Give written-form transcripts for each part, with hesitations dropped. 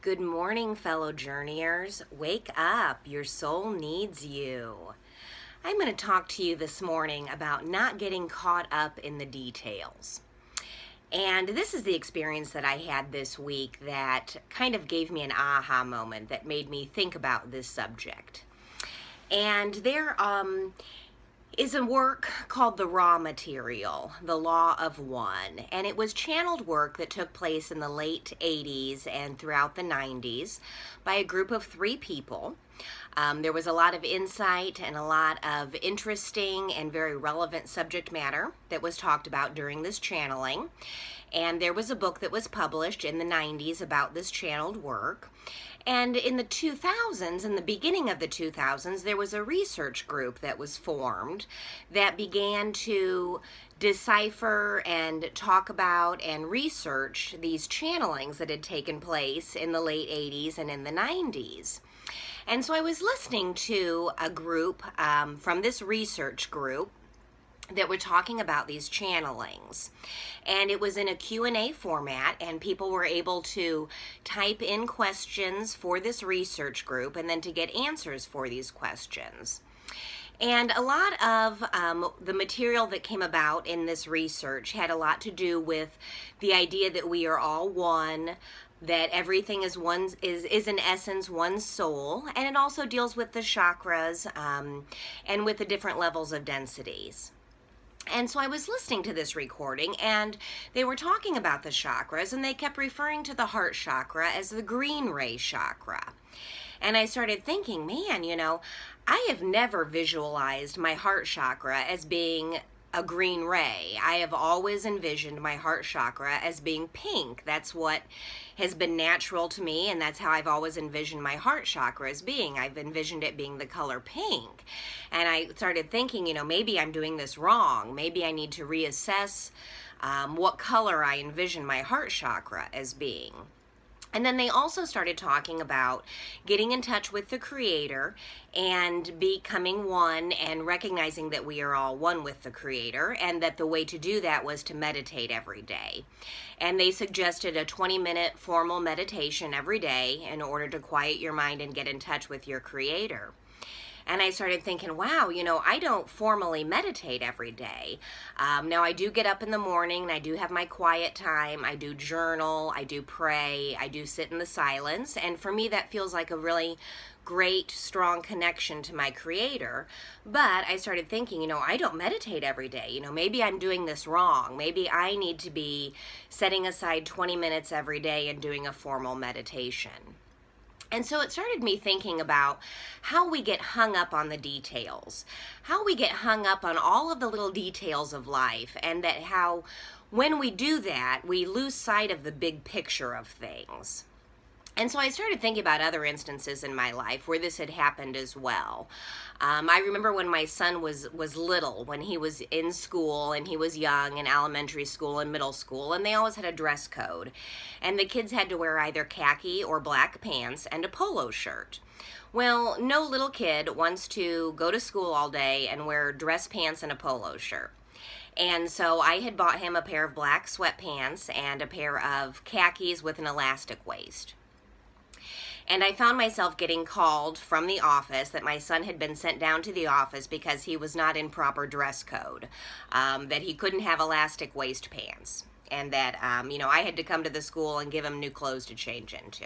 Good morning, fellow journeyers. Wake up. Your soul needs you. I'm going to talk to you this morning about not getting caught up in the details. And this is the experience that I had this week that kind of gave me an aha moment that made me think about this subject. And there is a work called The Raw Material, The Law of One, and it was channeled work that took place in the late 80s and throughout the 90s by a group of 3 people. There was a lot of insight and a lot of interesting and very relevant subject matter that was talked about during this channeling. And there was a book that was published in the 90s about this channeled work. And in the 2000s, in the beginning of the 2000s, there was a research group that was formed that began to decipher and talk about and research these channelings that had taken place in the late 80s and in the 90s. And so I was listening to a group from this research group that were talking about these channelings, and it was in a Q&A format, and people were able to type in questions for this research group and then to get answers for these questions. And a lot of the material that came about in this research had a lot to do with the idea that we are all one, that everything is in essence one soul, and it also deals with the chakras and with the different levels of densities. And so I was listening to this recording, and they were talking about the chakras, and they kept referring to the heart chakra as the green ray chakra. And I started thinking, man, I have never visualized my heart chakra as being a green ray. I have always envisioned my heart chakra as being pink. That's what has been natural to me, and that's how I've always envisioned my heart chakra as being. I've envisioned it being the color pink. And I started thinking, maybe I'm doing this wrong. Maybe I need to reassess what color I envision my heart chakra as being. And then they also started talking about getting in touch with the Creator and becoming one and recognizing that we are all one with the Creator, and that the way to do that was to meditate every day. And they suggested a 20-minute formal meditation every day in order to quiet your mind and get in touch with your Creator. And I started thinking, wow, I don't formally meditate every day. Now, I do get up in the morning, and I do have my quiet time. I do journal, I do pray, I do sit in the silence. And for me, that feels like a really great, strong connection to my Creator. But I started thinking, I don't meditate every day. Maybe I'm doing this wrong. Maybe I need to be setting aside 20 minutes every day and doing a formal meditation. And so it started me thinking about how we get hung up on the details, how we get hung up on all of the little details of life, and that how when we do that, we lose sight of the big picture of things. And so I started thinking about other instances in my life where this had happened as well. I remember when my son was little, when he was in school and he was young in elementary school and middle school, and they always had a dress code. And the kids had to wear either khaki or black pants and a polo shirt. Well, no little kid wants to go to school all day and wear dress pants and a polo shirt. And so I had bought him a pair of black sweatpants and a pair of khakis with an elastic waist. And I found myself getting called from the office that my son had been sent down to the office because he was not in proper dress code, that he couldn't have elastic waist pants, and that, I had to come to the school and give him new clothes to change into.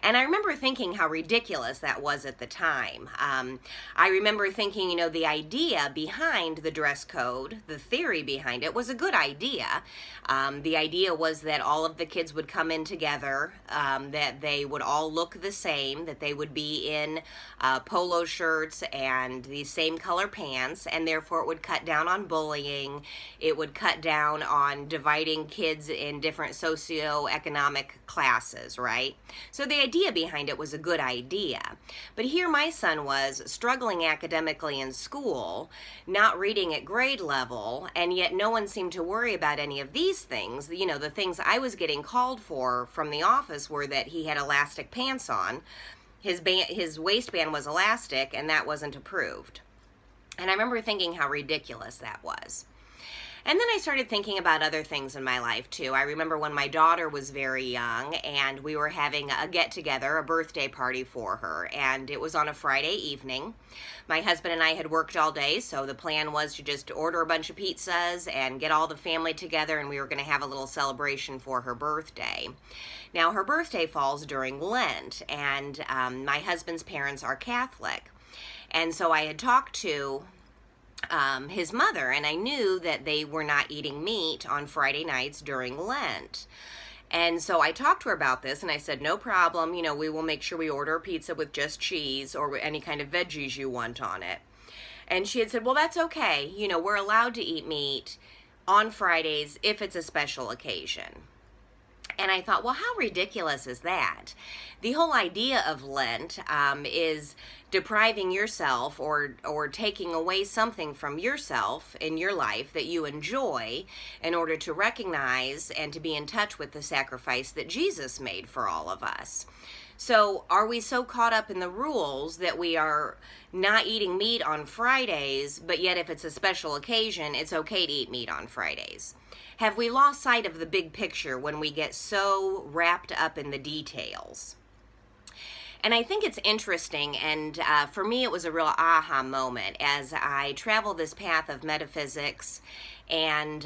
And I remember thinking how ridiculous that was at the time. I remember thinking, the idea behind the dress code, the theory behind it, was a good idea. The idea was that all of the kids would come in together, that they would all look the same, that they would be in polo shirts and the same color pants, and therefore it would cut down on bullying. It would cut down on dividing kids in different socioeconomic classes, right? So the idea behind it was a good idea. But here my son was struggling academically in school, not reading at grade level, and yet no one seemed to worry about any of these things. The things I was getting called for from the office were that he had elastic pants on, his waistband was elastic, and that wasn't approved. And I remember thinking how ridiculous that was. And then I started thinking about other things in my life too. I remember when my daughter was very young and we were having a get together, a birthday party for her, and it was on a Friday evening. My husband and I had worked all day, so the plan was to just order a bunch of pizzas and get all the family together, and we were going to have a little celebration for her birthday. Now, her birthday falls during Lent, and my husband's parents are Catholic. And so I had talked to his mother, and I knew that they were not eating meat on Friday nights during Lent. And so I talked to her about this, and I said, no problem, we will make sure we order a pizza with just cheese or any kind of veggies you want on it. And she had said, well, that's okay. We're allowed to eat meat on Fridays if it's a special occasion. And I thought, well, how ridiculous is that? The whole idea of Lent is depriving yourself or taking away something from yourself in your life that you enjoy in order to recognize and to be in touch with the sacrifice that Jesus made for all of us. So are we so caught up in the rules that we are not eating meat on Fridays, but yet if it's a special occasion, it's okay to eat meat on Fridays? Have we lost sight of the big picture when we get so wrapped up in the details? And I think it's interesting, and for me it was a real aha moment as I travel this path of metaphysics and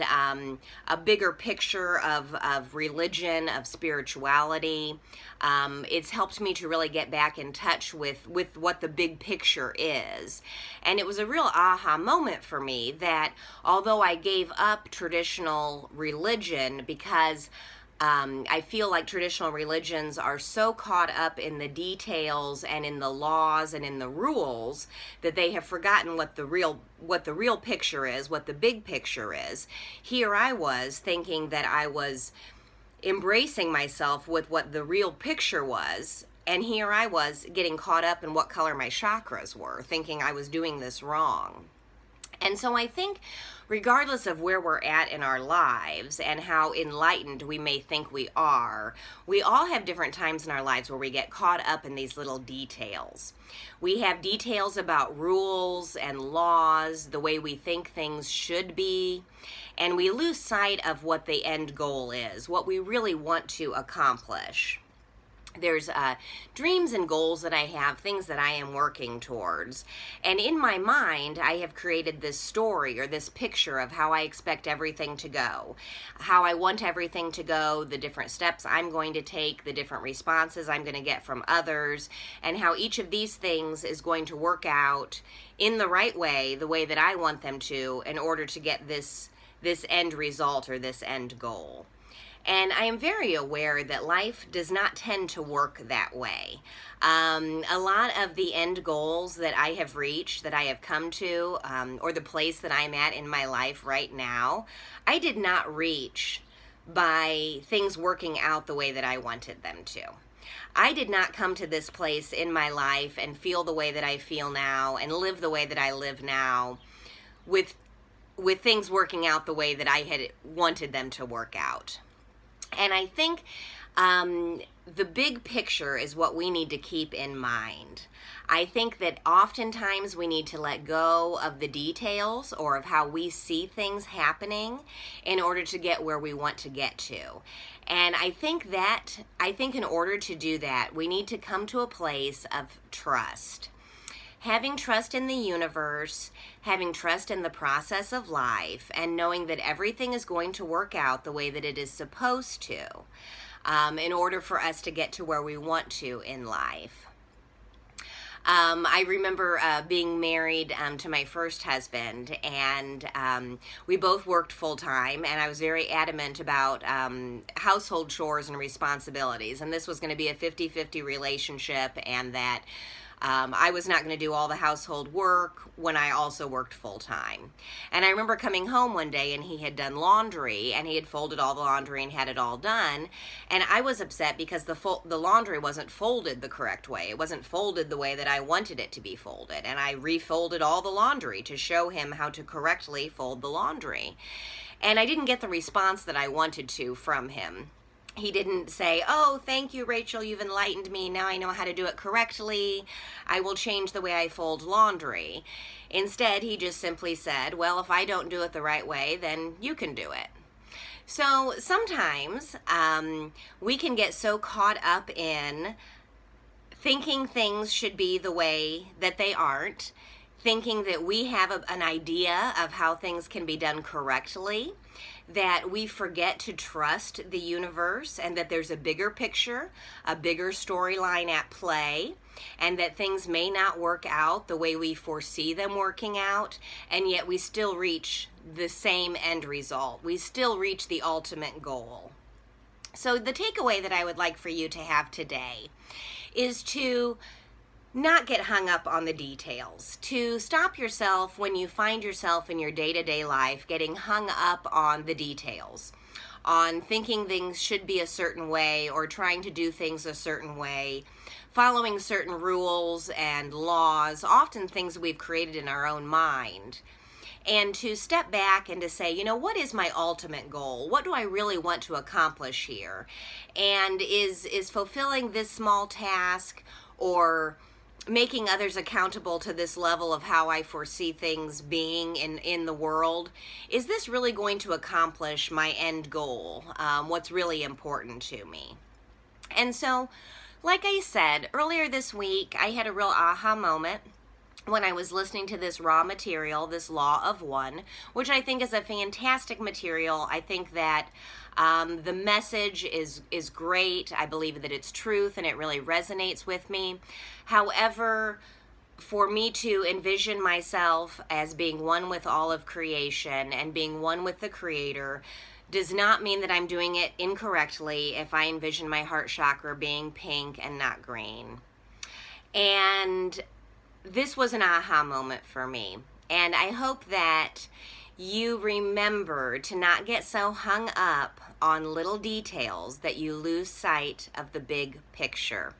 a bigger picture of religion, of spirituality. It's helped me to really get back in touch with what the big picture is. And it was a real aha moment for me that although I gave up traditional religion because I feel like traditional religions are so caught up in the details and in the laws and in the rules that they have forgotten what the real picture is, what the big picture is. Here I was thinking that I was embracing myself with what the real picture was, and here I was getting caught up in what color my chakras were, thinking I was doing this wrong. And so I think regardless of where we're at in our lives and how enlightened we may think we all have different times in our lives where we get caught up in these little details. We have details about rules and laws, the way we think things should be, and we lose sight of what the end goal is, what we really want to accomplish. There's dreams and goals that I have, things that I am working towards. And in my mind, I have created this story or this picture of how I expect everything to go, how I want everything to go, the different steps I'm going to take, the different responses I'm going to get from others, and how each of these things is going to work out in the right way, the way that I want them to, in order to get this end result or this end goal. And I am very aware that life does not tend to work that way. A lot of the end goals that I have reached, that I have come to, or the place that I'm at in my life right now, I did not reach by things working out the way that I wanted them to. I did not come to this place in my life and feel the way that I feel now and live the way that I live now with things working out the way that I had wanted them to work out. And I think the big picture is what we need to keep in mind. I think that oftentimes we need to let go of the details or of how we see things happening in order to get where we want to get to. And I think in order to do that, we need to come to a place of trust. Having trust in the universe, having trust in the process of life, and knowing that everything is going to work out the way that it is supposed to, in order for us to get to where we want to in life. I remember being married to my first husband, and we both worked full-time, and I was very adamant about household chores and responsibilities, and this was going to be a 50-50 relationship, and that I was not going to do all the household work when I also worked full-time. And I remember coming home one day and he had done laundry and he had folded all the laundry and had it all done. And I was upset because the laundry wasn't folded the correct way. It wasn't folded the way that I wanted it to be folded. And I refolded all the laundry to show him how to correctly fold the laundry. And I didn't get the response that I wanted to from him. He didn't say, "Oh, thank you, Rachel, you've enlightened me. Now I know how to do it correctly. I will change the way I fold laundry." Instead, he just simply said, "Well, if I don't do it the right way, then you can do it." So sometimes we can get so caught up in thinking things should be the way that they aren't, thinking that we have an idea of how things can be done correctly, that we forget to trust the universe and that there's a bigger picture, a bigger storyline at play, and that things may not work out the way we foresee them working out, and yet we still reach the same end result. We still reach the ultimate goal. So the takeaway that I would like for you to have today is to not get hung up on the details, to stop yourself when you find yourself in your day-to-day life getting hung up on the details, on thinking things should be a certain way or trying to do things a certain way, following certain rules and laws, often things we've created in our own mind. And to step back and to say, you know, what is my ultimate goal? What do I really want to accomplish here? And is fulfilling this small task or making others accountable to this level of how I foresee things being in the world, is this really going to accomplish my end goal, what's really important to me? And so, like I said, earlier this week, I had a real aha moment when I was listening to this raw material, this Law of One, which I think is a fantastic material. I think that the message is great. I believe that it's truth and it really resonates with me. However, for me to envision myself as being one with all of creation and being one with the Creator does not mean that I'm doing it incorrectly if I envision my heart chakra being pink and not green. And this was an aha moment for me. And I hope that you remember to not get so hung up on little details that you lose sight of the big picture.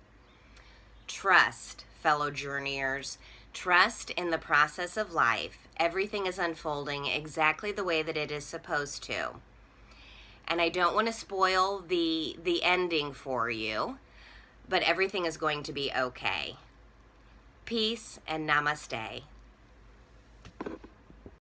Trust, fellow journeyers. Trust in the process of life. Everything is unfolding exactly the way that it is supposed to. And I don't want to spoil the ending for you, but everything is going to be okay. Peace and namaste.